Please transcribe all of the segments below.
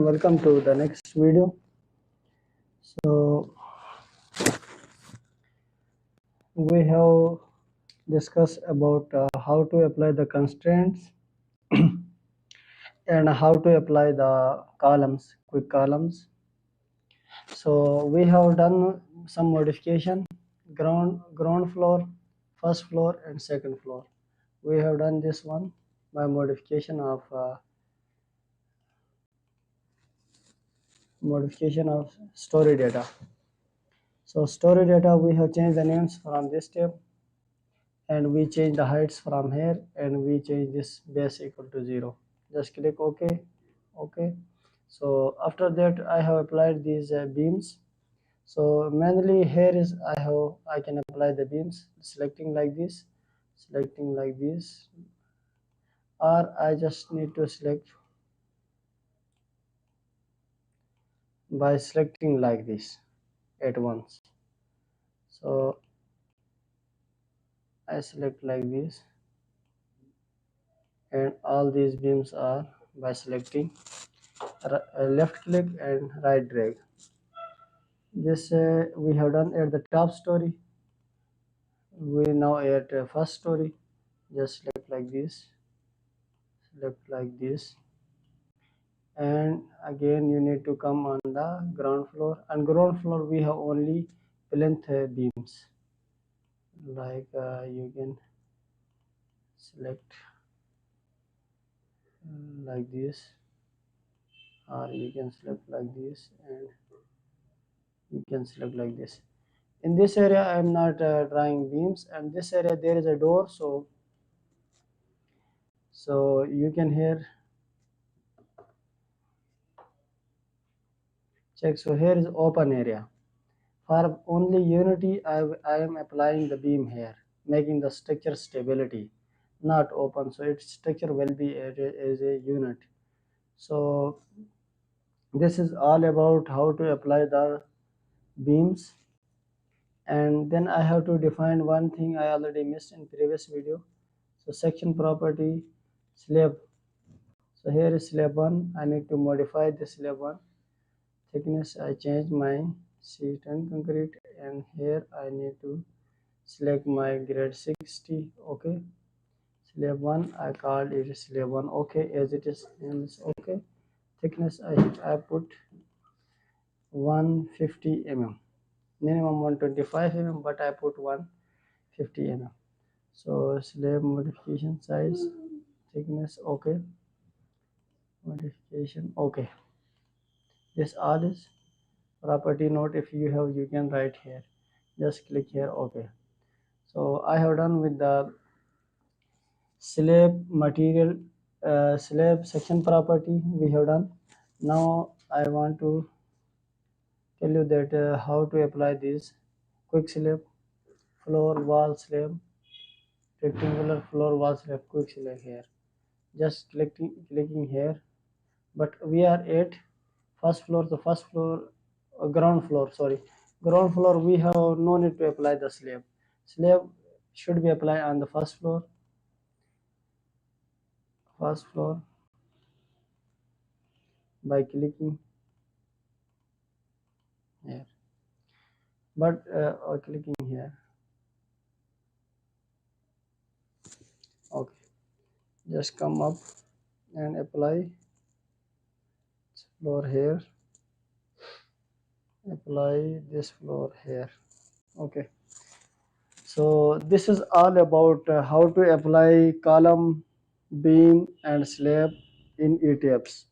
Welcome to the next video. So we have discussed about how to apply the constraints and how to apply the columns, quick columns. So we have done some modification, ground floor, first floor and second floor. We have done this one by modification of story data. So story data, we have changed the names from this step, and we change the heights from here, and we change this base equal to 0. Just click OK. So after that I have applied these beams. So mainly here is I can apply the beams selecting like this, or I just need to select by selecting like this at once. So I select like this, and all these beams are by selecting left click and right drag. This we have done at the top story. We now at first story. Just select like this, and again you need to come on the ground floor. On ground floor we have only plinth beams. Like you can select like this, or you can select like this, and you can select like this. In this area I am not drawing beams, and this area there is a door, so you can here check. So here is open area. For only unity I am applying the beam here, making the structure stability, not open, so its structure will be as a unit. So this is all about how to apply the beams. And then I have to define one thing I already missed in previous video. So section property, slab. So here is slab 1. I need to modify the slab 1 thickness. I change my C10 concrete, and here I need to select my grade 60. Okay, slab 1 I called it slab 1. Okay, as it is okay. Thickness I put 150 mm, minimum 125 mm, but I put 150 mm. So slab modification size, thickness, okay, modification, okay. This all is property note. If you have, you can write here. Just click here, okay. So I have done with the slab material, slab section property we have done. Now I want to tell you that how to apply this quick slab, floor wall slab, rectangular floor wall slab, quick slab here. Just clicking here, but we are at first floor. The first floor, ground floor, sorry, ground floor, we have no need to apply the slab. Slab should be applied on the first floor by clicking here, but or clicking here. Okay, just come up and apply floor here, apply this floor here. Okay, so this is all about how to apply column, beam and slab in ETABS.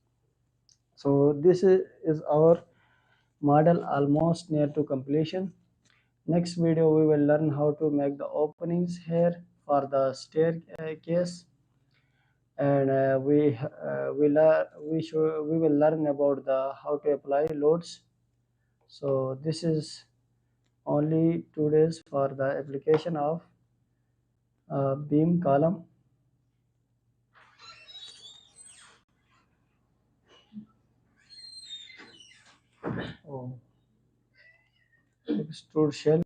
So this is our model almost near to completion. Next video we will learn how to make the openings here for the staircase, and we will learn about the how to apply loads. So this is only 2 days for the application of beam column. Oh, extrude shell.